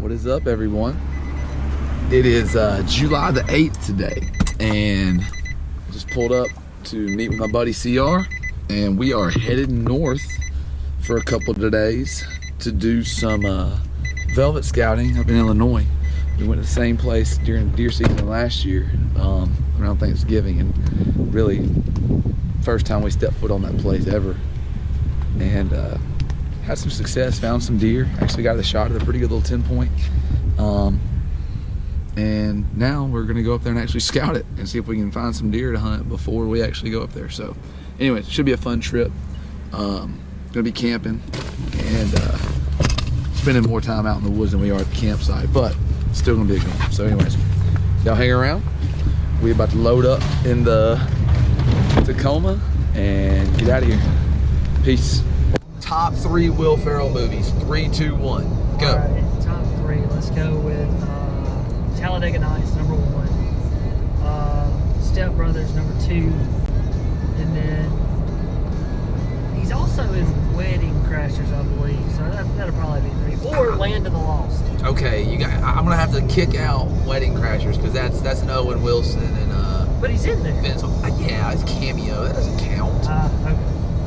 What is up, everyone? It is July the 8th today, and just pulled up to meet with my buddy CR, and we are headed north for a couple of days to do some velvet scouting up in Illinois. We went to the same place during deer season last year, around Thanksgiving, and really first time we stepped foot on that place ever, and had some success, found some deer, actually got a shot at a pretty good little 10 point. And now we're gonna go up there and actually scout it and see if we can find some deer to hunt before we actually go up there. So anyways, it should be a fun trip. Gonna be camping and spending more time out in the woods than we are at the campsite, but still gonna be a good one. So anyways, y'all hang around. We about to load up in the Tacoma and get out of here. Peace. Top 3 Will Ferrell movies. 3, 2, 1, go. All right, top 3. Let's go with Talladega Nights, number 1. Step Brothers, number 2. And then he's also in Wedding Crashers, I believe. So that'll probably be 3. Or Land of the Lost. Okay, I'm gonna have to kick out Wedding Crashers because that's an Owen Wilson and But he's in there. Vince. Yeah, it's cameo. That doesn't count. Okay.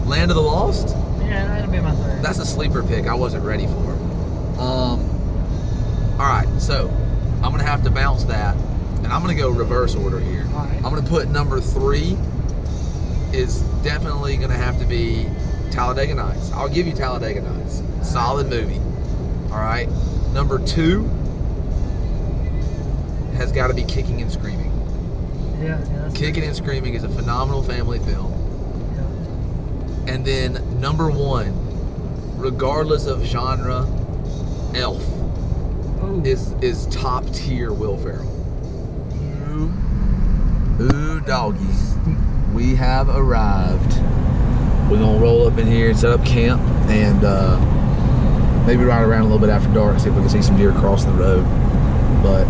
Land of the Lost? Yeah, that'll be my 3rd. That's a sleeper pick I wasn't ready for. Alright, so I'm gonna have to bounce that, and I'm gonna go reverse order here. All right. I'm gonna put number 3 is definitely gonna have to be Talladega Nights. I'll give you Talladega Nights. Solid movie. Alright. Number 2 has got to be Kicking and Screaming. Yeah. Kicking and Screaming is a phenomenal family film. And then number 1, regardless of genre, Elf is top tier Will Ferrell. Ooh, doggies. We have arrived. We're gonna roll up in here and set up camp and maybe ride around a little bit after dark, see if we can see some deer crossing the road. But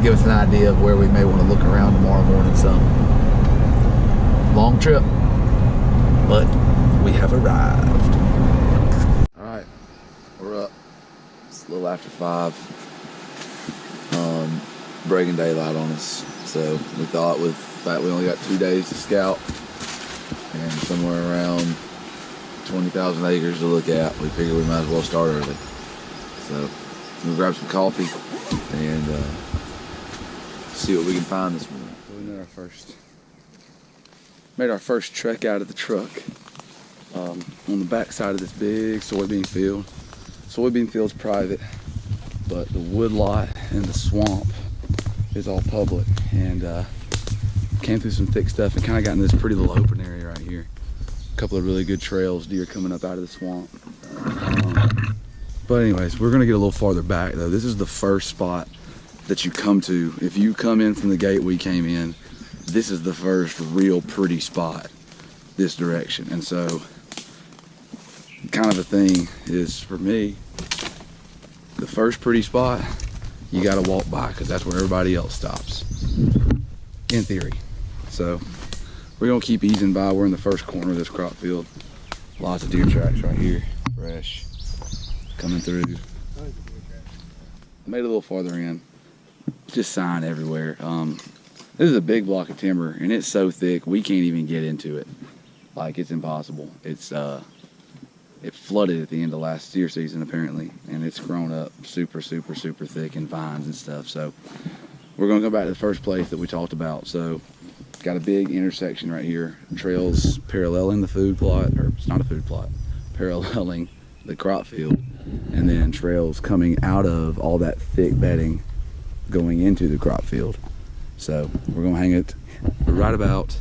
give us an idea of where we may want to look around tomorrow morning some. Long trip, but we have arrived. All right, we're up. It's a little after 5. Breaking daylight on us. So we thought with the fact we only got 2 days to scout and somewhere around 20,000 acres to look at, we figured we might as well start early. So we'll grab some coffee and see what we can find this morning. We made our first trek out of the truck. On the back side of this big soybean field. Soybean field's private, but the wood lot and the swamp is all public. And came through some thick stuff and kind of got in this pretty little open area right here. A couple of really good trails, deer coming up out of the swamp. But anyways, we're gonna get a little farther back though. This is the first spot that you come to. If you come in from the gate we came in, this is the first real pretty spot this direction. And so kind of a thing is, for me, the first pretty spot you got to walk by because that's where everybody else stops, in theory. So we're gonna keep easing by. We're in the first corner of this crop field. Lots of deer tracks right here, fresh, coming through. Made it a little farther in, just sign everywhere. This is a big block of timber and it's so thick we can't even get into it. Like, it's impossible. It's it flooded at the end of last deer season apparently, and it's grown up super thick in vines and stuff. So we're gonna go back to the first place that we talked about. So got a big intersection right here, trails paralleling the food plot, or it's not a food plot, paralleling the crop field, and then trails coming out of all that thick bedding going into the crop field. So we're gonna hang it right about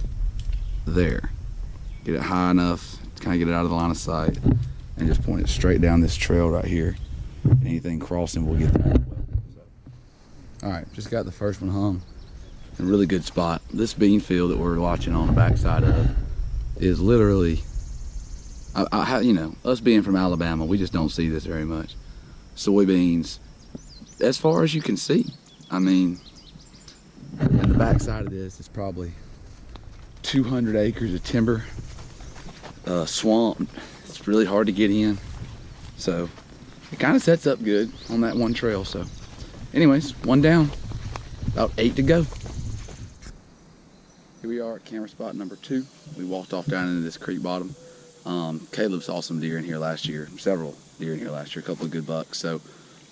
there, get it high enough to kind of get it out of the line of sight, and just point it straight down this trail right here. Anything crossing will get there. All right, just got the first one hung. A really good spot. This bean field that we're watching on the backside of is literally, you know, us being from Alabama, we just don't see this very much. Soybeans, as far as you can see. I mean, and the backside of this is probably 200 acres of timber, swamp. It's really hard to get in. So it kind of sets up good on that one trail. So anyways, one down, about 8 to go. Here we are at camera spot number 2. We walked off down into this creek bottom. Caleb saw some deer in here last year, several deer in here last year, a couple of good bucks. So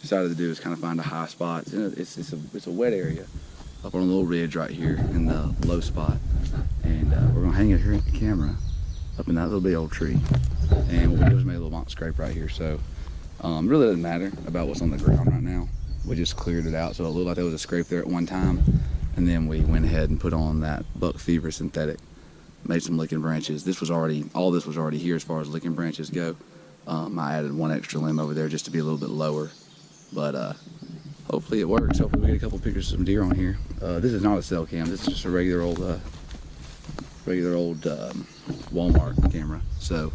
decided to do is kind of find a high spot. It's a wet area up on a little ridge right here in the low spot. And we're gonna hang it here at the camera up in that little big old tree. And what we did was made a little mock scrape right here. So really doesn't matter about what's on the ground right now. We just cleared it out so it looked like there was a scrape there at one time. And then we went ahead and put on that buck fever synthetic, made some licking branches. All this was already here as far as licking branches go. I added one extra limb over there just to be a little bit lower, but hopefully it works. Hopefully we get a couple pictures of some deer on here. This is not a cell cam. This is just a regular old Walmart camera. So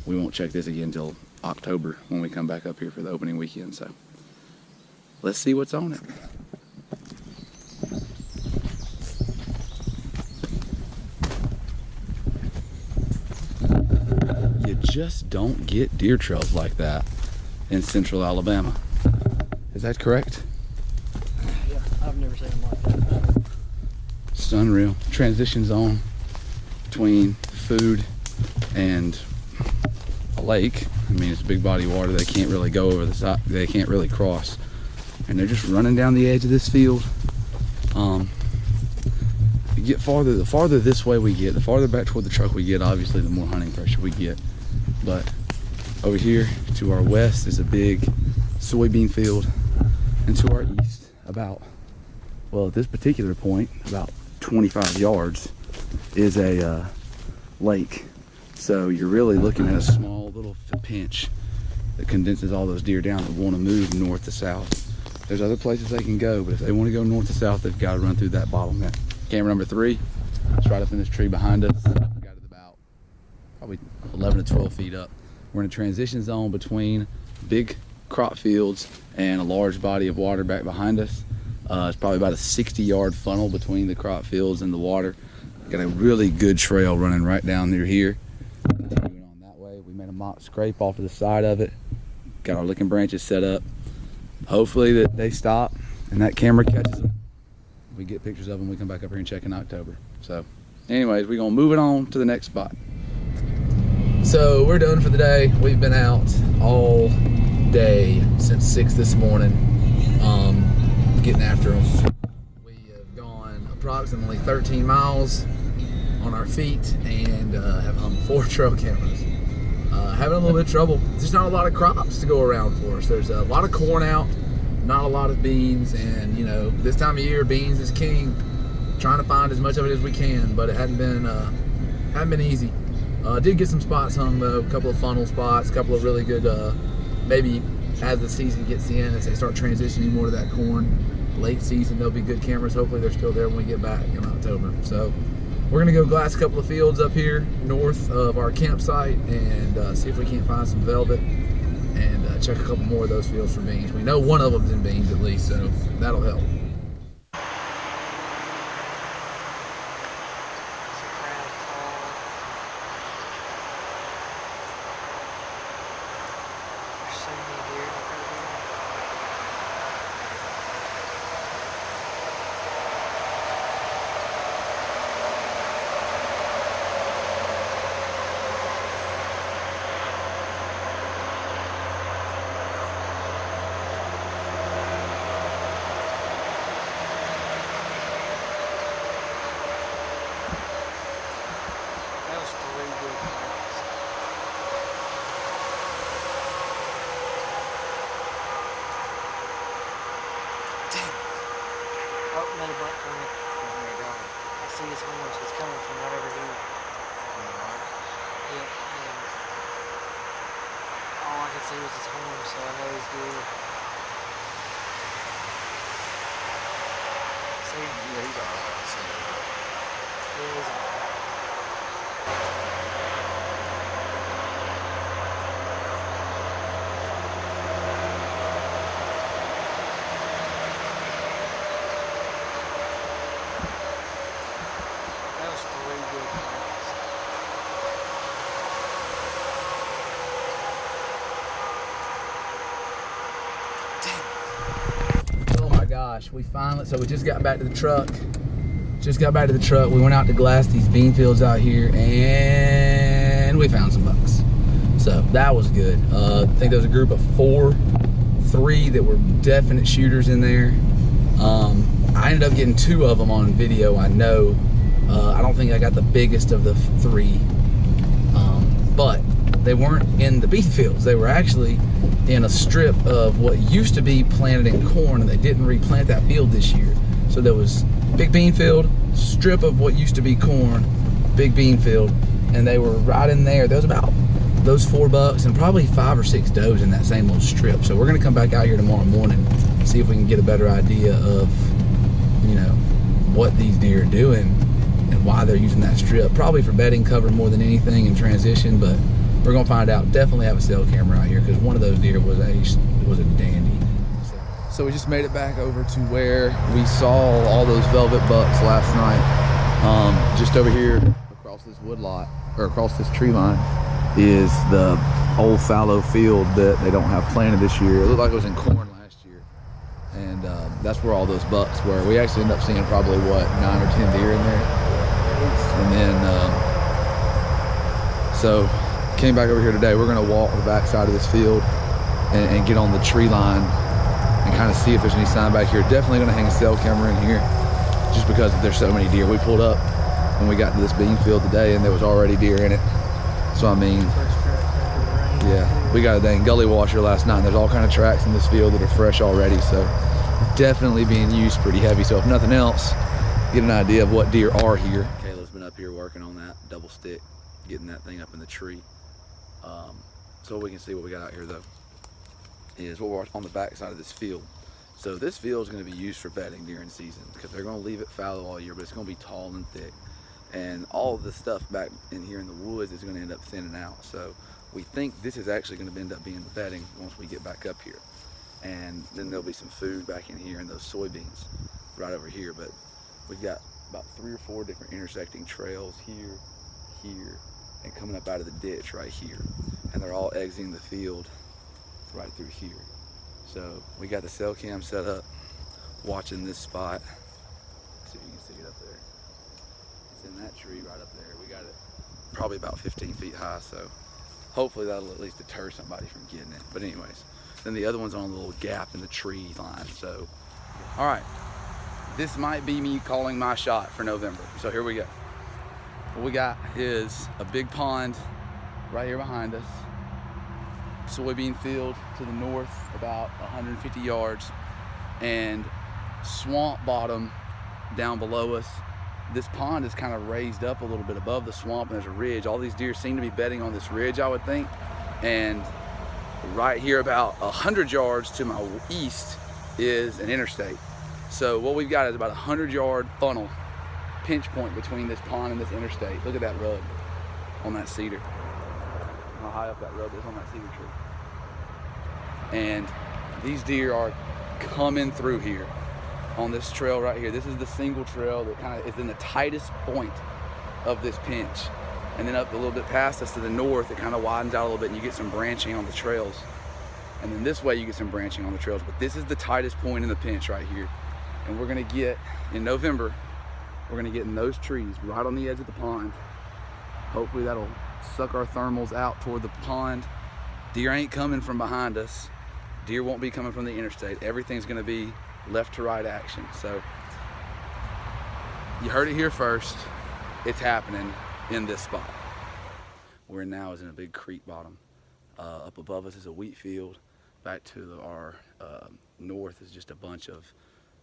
we won't check this again until October when we come back up here for the opening weekend. So let's see what's on it. You just don't get deer trails like that in central Alabama. Is that correct? Yeah, I've never seen them like that. It's unreal. Transition zone between food and a lake. I mean, it's a big body of water. They can't really go over the side. They can't really cross. And they're just running down the edge of this field. You get farther, the farther this way we get, the farther back toward the truck we get, obviously the more hunting pressure we get. But over here to our west is a big soybean field, and to our east, about, well, at this particular point, about 25 yards is a lake. So you're really looking at a small little pinch that condenses all those deer down that want to move north to south. There's other places they can go, but if they want to go north to south, they've got to run through that bottleneck. Camera number 3, it's right up in this tree behind us. We got it about probably 11 to 12 feet up. We're in a transition zone between big crop fields and a large body of water back behind us. It's probably about a 60-yard funnel between the crop fields and the water. Got a really good trail running right down through here. Continuing on that way, we made a mock scrape off to the side of it. Got our licking branches set up. Hopefully that they stop and that camera catches them. We get pictures of them, we come back up here and check in October. So anyways, we're gonna move it on to the next spot. So we're done for the day. We've been out all day since 6 this morning, getting after them. We have gone approximately 13 miles on our feet and have hung 4 trail cameras. Having a little bit of trouble. There's not a lot of crops to go around for us. There's a lot of corn out, not a lot of beans, and you know, this time of year beans is king. Trying to find as much of it as we can, but it hadn't been easy. Did get some spots hung though, a couple of funnel spots, a couple of really good, maybe as the season gets in, as they start transitioning more to that corn, late season, there'll be good cameras. Hopefully they're still there when we get back in October. So we're gonna go glass a couple of fields up here north of our campsite and see if we can't find some velvet and check a couple more of those fields for beans. We know one of them's in beans at least, so that'll help. Another buck coming. I see his horns. It's coming from right over here. Yeah. All I could see was his horns, so I know he's good. See? Yeah, he's alright. Yeah, he's alright. gosh, we finally, so we just got back to the truck. We went out to glass these bean fields out here, and we found some bucks. So that was good. I think there was a group of 3 that were definite shooters in there. I ended up getting 2 of them on video, I know. I don't think I got the biggest of the 3, but they weren't in the bean fields. They were actually in a strip of what used to be planted in corn, and they didn't replant that field this year. So there was big bean field, strip of what used to be corn, big bean field, and they were right in there. There was about those 4 bucks and probably 5 or 6 does in that same little strip. So we're gonna come back out here tomorrow morning, see if we can get a better idea of, you know, what these deer are doing and why they're using that strip. Probably for bedding cover more than anything in transition, but we're gonna find out. Definitely have a cell camera out here because one of those deer was a dandy. So we just made it back over to where we saw all those velvet bucks last night. Just over here across this wood lot, or across this tree line, is the old fallow field that they don't have planted this year. It looked like it was in corn last year. And that's where all those bucks were. We actually ended up seeing probably, what, 9 or 10 deer in there. And then, so came back over here today. We're gonna walk the back side of this field and get on the tree line and kind of see if there's any sign back here. Definitely gonna hang a cell camera in here just because there's so many deer. We pulled up when we got to this bean field today and there was already deer in it. So I mean, yeah, we got a dang gully washer last night and there's all kind of tracks in this field that are fresh already. So definitely being used pretty heavy. So if nothing else, get an idea of what deer are here. Kayla's been up here working on that double stick, getting that thing up in the tree. So we can see what we got out here though is what we're on the back side of this field. So this field is going to be used for bedding during season because they're going to leave it fallow all year, but it's going to be tall and thick. And all of the stuff back in here in the woods is going to end up thinning out. So we think this is actually going to end up being the bedding once we get back up here. And then there'll be some food back in here and those soybeans right over here. But we've got about 3 or 4 different intersecting trails here, here, and coming up out of the ditch right here. And they're all exiting the field right through here. So we got the cell cam set up, watching this spot. Let's see if you can see it up there. It's in that tree right up there. We got it probably about 15 feet high, so hopefully that'll at least deter somebody from getting it. But anyways, then the other one's on a little gap in the tree line. So, all right, this might be me calling my shot for November. So here we go. What we got is a big pond right here behind us, soybean field to the north about 150 yards, and swamp bottom down below us. This pond is kind of raised up a little bit above the swamp, and there's a ridge. All these deer seem to be bedding on this ridge, I would think. And right here about 100 yards to my east is an interstate. So what we've got is about a 100-yard funnel pinch point between this pond and this interstate. Look at that rug on that cedar. How high up that rug is on that cedar tree. And these deer are coming through here on this trail right here. This is the single trail that kind of is in the tightest point of this pinch. And then up a little bit past us to the north, it kind of widens out a little bit and you get some branching on the trails. And then this way you get some branching on the trails. But this is the tightest point in the pinch right here. And we're gonna get, in November, we're gonna get in those trees right on the edge of the pond. Hopefully that'll suck our thermals out toward the pond. Deer ain't coming from behind us. Deer won't be coming from the interstate. Everything's gonna be left to right action. So you heard it here first. It's happening in this spot. We're now is in a big creek bottom. Up above us is a wheat field. Back to our north is just a bunch of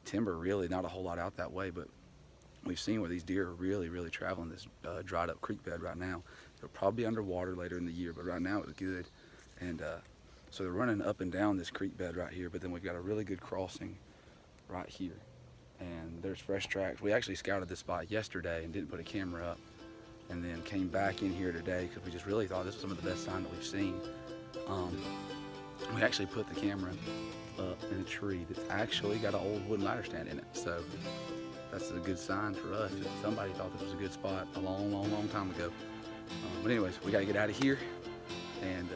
timber, really not a whole lot out that way, but we've seen where these deer are really traveling this dried up creek bed right now. They'll probably be underwater later in the year, but right now it was good. And so they're running up and down this creek bed right here, but then we've got a really good crossing right here. And there's fresh tracks. We actually scouted this spot yesterday and didn't put a camera up, and then came back in here today because we just really thought this was some of the best sign that we've seen. We actually put the camera up in a tree that's actually got an old wooden ladder stand in it. So that's a good sign for us. Somebody thought this was a good spot a long time ago. But anyways, we gotta get out of here and